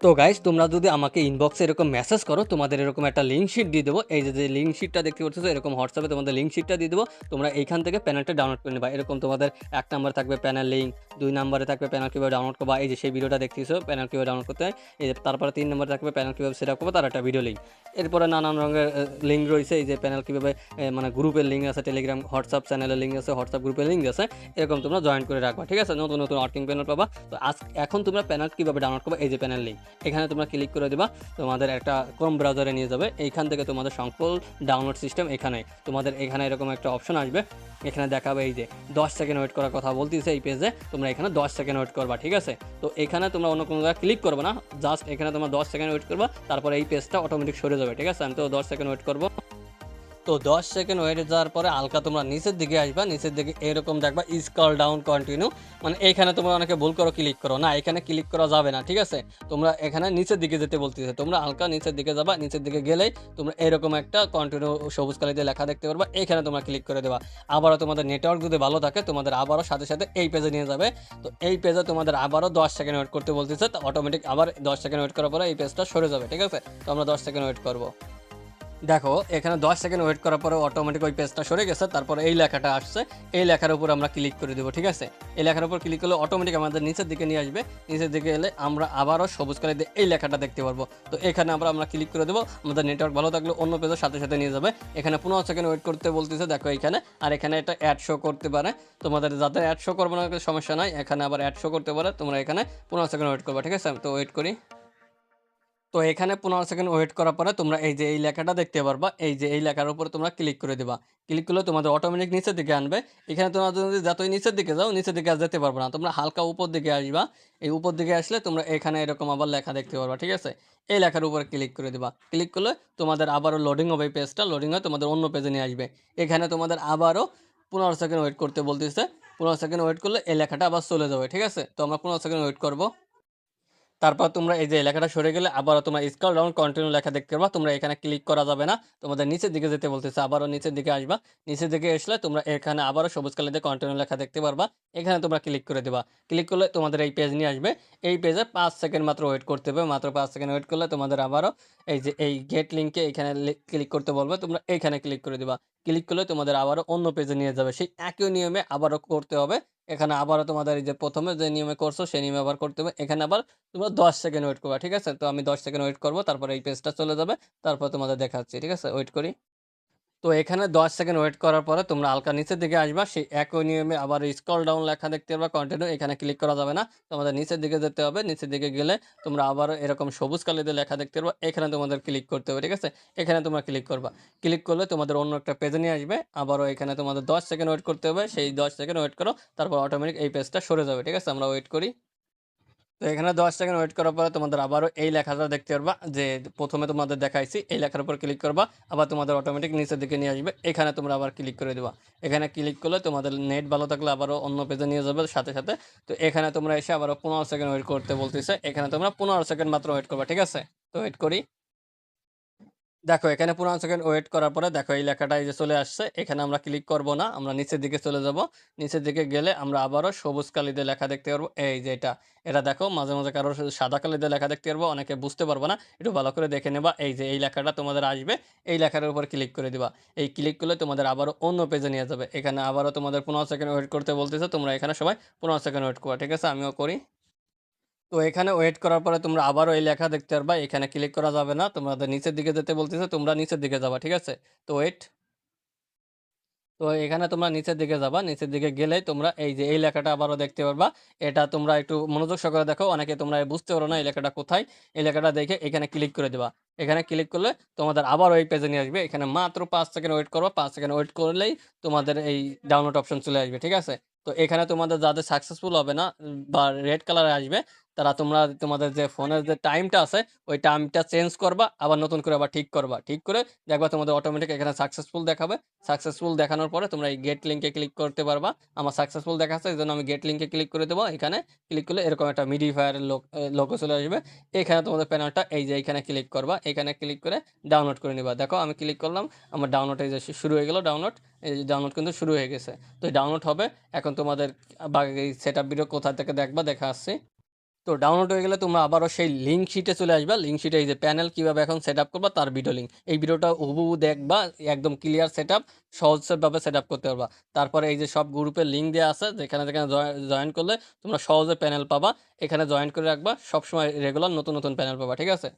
তো গাইস তোমরা যদি আমাকে ইনবক্সে এরকম মেসেজ করো তোমাদের এরকম একটা লিঙ্ক শিট দিয়ে দেবো। এই যে লিঙ্ক শিটটা দেখতে পাচ্ছ এরকম হোয়াটসঅ্যাপে তোমাদের লিঙ্ক শিটটা দিয়ে দেবো। তোমরা এইখান থেকে প্যানেলটা ডাউনলোড করে নেবা। এরকম তোমাদের 1 নাম্বার থাকবে প্যানেল লিঙ্ক, 2 নাম্বারে থাকবে প্যানেল কীভাবে ডাউনলোড করবা, এই যে সেই ভিডিওটা দেখতেছো প্যানেল কীভাবে ডাউনলোড করতে হয়। এই যে তারপরে 3 নম্বরে থাকবে প্যানেল কীভাবে সেট আপ করবো, তার একটা ভিডিও লিঙ্ক। এরপরে নানান রঙের লিঙ্ক রয়েছে। এই যে প্যানেল কীভাবে মানে গ্রুপের লিঙ্ক আছে, টেলিগ্রাম হোয়াটসঅ্যাপ চ্যানেলের লিঙ্ক আছে, হোয়াটসঅ্যাপ গ্রুপের লিঙ্ক আছে। এরকম তোমরা জয়েন করে রাখবা, ঠিক আছে। নতুন নতুন ওয়ার্কিং প্যানেল পাবা। তো এখন তোমরা প্যানেল কীভাবে ডাউনলোড করবে, এই যে প্যানেল লিঙ্ক, এখানে তোমরা ক্লিক করে দেবা। তোমাদের একটা ক্রোম ব্রাউজারে নিয়ে যাবে। এইখান থেকে তোমাদের সকল ডাউনলোড সিস্টেম এখানে তোমাদের এখানে এরকম একটা অপশন আসবে। এখানে দেখাবে এই যে 10 সেকেন্ড ওয়েট করার কথা বলতেছে এই পেজে। তোমরা এখানে 10 সেকেন্ড ওয়েট করবা, ঠিক আছে। তো এখানে তোমরা অন্য কোনো জায়গায় ক্লিক করবে না, জাস্ট এখানে তোমরা 10 সেকেন্ড ওয়েট করবা, তারপরে এই পেজটা অটোমেটিক সরে যাবে, ঠিক আছে। আমি তো 10 সেকেন্ড ওয়েট করবো। তো 10 সেকেন্ড ওয়েট যাওয়ার পরে হালকা তোমরা নিচের দিকে আসবা। নিচের দিকে এরকম দেখবা স্ক্রল ডাউন কন্টিনিউ, মানে এইখানে তোমরা অনেকে ভুল করো, ক্লিক করো না, এখানে ক্লিক করা যাবে না, ঠিক আছে। তোমরা এখানে নিচের দিকে যেতে বলতেছে, তোমরা হালকা নিচের দিকে যাবা। নিচের দিকে গেলেই তোমরা এরকম একটা কন্টিনিউ সবুজ কালিতে লেখা দেখতে পারবা, এখানে তোমরা ক্লিক করে দেবা। আবারও তোমাদের নেটওয়ার্ক যদি ভালো থাকে তোমাদের আবারও সাথে সাথে এই পেজে নিয়ে যাবে। তো এই পেজে তোমাদের আবারও 10 সেকেন্ড ওয়েট করতে বলতেছে। তো অটোমেটিক আবার 10 সেকেন্ড ওয়েট করার পরে এই পেজটা সরে যাবে, ঠিক আছে। তো আমরা 10 সেকেন্ড ওয়েট করবো। দেখো এখানে 10 সেকেন্ড ওয়েট করার পরে অটোমেটিক ওই পেজটা সরে গেছে। তারপরে এই লেখাটা আসছে, এই লেখার উপর আমরা ক্লিক করে দেবো, ঠিক আছে। এই লেখার উপর ক্লিক করলে অটোমেটিক আমাদের নিচের দিকে নিয়ে আসবে। নিচের দিকে এলে আমরা আবারও সবুজ কালি দিয়ে এই লেখাটা দেখতে পারবো। তো এখানে আমরা ক্লিক করে দেবো। আমাদের নেটওয়ার্ক ভালো থাকলে অন্য পেজের সাথে সাথে নিয়ে যাবে। এখানে 15 সেকেন্ড ওয়েট করতে বলতেছে, দেখো এখানে। আর এখানে একটা অ্যাড শো করতে পারে। তোমাদের যাদের অ্যাড শো করবো না সমস্যা নাই, এখানে আবার অ্যাড শো করতে পারে। তোমরা এখানে 15 সেকেন্ড ওয়েট করবা, ঠিক আছে। তো ওয়েট করি। তো এখানে 15 সেকেন্ড ওয়েট করার পরে তোমরা এই যে এই লেখাটা দেখতে পারবা। এই যে এই লেখার উপরে তোমরা ক্লিক করে দিবা। ক্লিক করলে তোমাদের অটোমেটিক নিচের দিকে আনবে। এখানে তোমরা যদি যতই নিচের দিকে যাও, নিচের দিকে আর যেতে পারবে না। তোমরা হালকা উপর দিকে আসবা। এই উপর দিকে আসলে তোমরা এখানে এরকম আবার লেখা দেখতে পারবা, ঠিক আছে। এই লেখার উপরে ক্লিক করে দিবা। ক্লিক করলে তোমাদের আবারও লোডিং হবে, এই পেজটা লোডিং হয়ে তোমাদের অন্য পেজে নিয়ে আসবে। এখানে তোমাদের আবারও 15 সেকেন্ড ওয়েট করতে বলতেছে। 15 সেকেন্ড ওয়েট করলে এই লেখাটা আবার চলে যাবে, ঠিক আছে। তো আমরা 15 সেকেন্ড ওয়েট করবো। তারপর তোমরা এই যে লেখাটা সরে গেলে আবারও তোমরা স্ক্রল ডাউন কন্টিনিউ লেখা দেখতে পারবা। তোমরা এখানে ক্লিক করা যাবে না, তোমাদের নিচের দিকে যেতে বলতেছে। আবারও নিচের দিকে আসবা। নিচের দিকে আসলে তোমরা এখানে আবারও সবুজ কালিতে কন্টিনিউ লেখা দেখতে পারবা। এখানে তোমরা ক্লিক করে দেবা। ক্লিক করলে তোমাদের এই পেজ নিয়ে আসবে। এই পেজে 5 সেকেন্ড মাত্র ওয়েট করতে হবে। মাত্র 5 সেকেন্ড ওয়েট করলে তোমাদের আবারও এই যে এই গেট লিঙ্কে এখানে ক্লিক করতে বলবে। তোমরা এখানে ক্লিক করে দিবা। ক্লিক করলে তোমাদের আবারও অন্য পেজে নিয়ে যাবে। সেই একই নিয়মে আবারও করতে হবে। এখানে আবারও তোমাদের এই যে প্রথমে যে নিয়মে করছো সেই নিয়মে আবার করতে হবে। এখানে আবার তোমরা 10 সেকেন্ড ওয়েট করবা, ঠিক আছে। তো আমি 10 সেকেন্ড ওয়েট করবো, তারপর এই পেজটা চলে যাবে। তারপর তোমাদের দেখাচ্ছি, ঠিক আছে। ওয়েট করি। তো এখানে 10 সেকেন্ড ওয়েট করার পরে তোমরা হালকা নিচের দিকে আসবা। সেই একই নিয়মে আবার স্ক্রল ডাউন লেখা দেখতে পারবা কন্টিনিউ, এখানে ক্লিক করা যাবে না, তোমাদের নিচের দিকে যেতে হবে। নিচের দিকে গেলে তোমরা আবার এরকম সবুজ কালিতে লেখা দেখতে পারবা। এখানে তোমাদের ক্লিক করতে হবে, ঠিক আছে। এখানে তোমরা ক্লিক করবা। ক্লিক করলে তোমাদের অন্য একটা পেজে নিয়ে আসবে। আবারও এখানে তোমাদের 10 সেকেন্ড ওয়েট করতে হবে। সেই 10 সেকেন্ড ওয়েট করো, তারপর অটোমেটিক এই পেজটা সরে যাবে, ঠিক আছে। আমরা ওয়েট করি। তো এখানে 10 সেকেন্ড ওয়েট করার পরে তোমাদের আবারও এই লেখাটা দেখতে পারবা, যে প্রথমে তোমাদের দেখাইছি। এই লেখার উপর ক্লিক করবা, আবার তোমাদের অটোমেটিক নিচের দিকে নিয়ে আসবে। এখানে তোমরা আবার ক্লিক করে দেবা। এখানে ক্লিক করলে তোমাদের নেট ভালো থাকলে আবারও অন্য পেজে নিয়ে যাবে সাথে সাথে। তো এখানে তোমরা এসে আবারও 15 সেকেন্ড ওয়েট করতে বলতেছে। এখানে তোমরা 15 সেকেন্ড মাত্র ওয়েট করবা, ঠিক আছে। তো ওয়েট করি। দেখো এখানে 15 সেকেন্ড ওয়েট করার পরে দেখো এই লেখাটা এই যে চলে আসছে। এখানে আমরা ক্লিক করব না, আমরা নিচের দিকে চলে যাব। নিচের দিকে গেলে আমরা আবারও সবুজ কালিতে লেখা দেখতে পারবো। এই যে এটা দেখো মাঝে মাঝে কারো সাদা কালিতে লেখা দেখতে পারবো, অনেকে বুঝতে পারবো না, একটু ভালো করে দেখে নেবা। এই যে এই লেখাটা তোমাদের আসবে, এই লেখার উপর ক্লিক করে দিবা। এই ক্লিক করলে তোমাদের আবারও অন্য পেজে নিয়ে যাবে। এখানে আবারও তোমাদের 15 সেকেন্ড ওয়েট করতে বলতেছে। তোমরা এখানে সবাই 15 সেকেন্ড ওয়েট করবা, ঠিক আছে। আমিও করি। তো এখানে ওয়েট করার পরে তোমরা আবারও এই লেখা দেখতে পারবা। এখানে ক্লিক করা যাবে না, তোমাদের নিচের দিকে যেতে বলতেছে। তোমরা নিচের দিকে যাবা, ঠিক আছে। তো ওয়েট। তো এখানে তোমরা নিচের দিকে যাবা। নিচের দিকে গেলে তোমরা এই যে এই লেখাটা আবারও দেখতে পারবা। এটা তোমরা একটু মনোযোগ সহকারে দেখো, অনেকে তোমরা বুঝতে পারো না এই লেখাটা কোথায়। এই লেখাটা দেখে এখানে ক্লিক করে দেবা। এখানে ক্লিক করলে তোমাদের আবার ওই পেজে নিয়ে আসবে। এখানে মাত্র 5 সেকেন্ড ওয়েট করবা। 5 সেকেন্ড ওয়েট করলেই তোমাদের এই ডাউনলোড অপশন চলে আসবে, ঠিক আছে। তো এখানে তোমাদের যাদের সাকসেসফুল হবে না বা রেড কালারে আসবে, তারা তোমাদের যে ফোনের যে টাইমটা আছে ওই টাইমটা চেঞ্জ করবা, আবার নতুন করে আবার ঠিক করবা। ঠিক করে দেখবা তোমাদের অটোমেটিক এখানে সাকসেসফুল দেখাবে। সাকসেসফুল দেখানোর পরে তোমরা এই গেট লিঙ্কে ক্লিক করতে পারবা। আমার সাকসেসফুল দেখাচ্ছে, এই জন্য আমি গেট লিঙ্কে ক্লিক করে দেবো। এখানে ক্লিক করলে এরকম একটা মিডিফায়ারের লোগো চলে আসবে। এখানে তোমাদের প্যানেলটা এই যে এখানে ক্লিক করবা। এখানে ক্লিক করে ডাউনলোড করে নিবা। দেখো আমি ক্লিক করলাম, আমার ডাউনলোড এই যে শুরু হয়ে গেল। ডাউনলোড এই যে ডাউনলোড কিন্তু শুরু হয়ে গেছে। তো ডাউনলোড হবে এখন তোমাদের। বাকি সেট আপ ভিডিও কোথা থেকে দেখবা দেখা আসছে। তো ডাউনলোড হয়ে গেলে তোমরা আবারও সেই লিঙ্ক শিটে চলে আসবা। লিঙ্ক শিটে এই যে প্যানেল কীভাবে এখন সেট আপ করবা তার ভিডিও লিঙ্ক, এই ভিডিওটা হুবহু দেখবা, একদম ক্লিয়ার সেট আপ সহজভাবে সেট আপ করতে পারবা। তারপরে এই যে সব গ্রুপের লিঙ্ক দেওয়া আছে, যেখানে যেখানে জয়েন করলে তোমরা সহজে প্যানেল পাবা, এখানে জয়েন করে রাখবা, সবসময় রেগুলার নতুন নতুন প্যানেল পাবা, ঠিক আছে।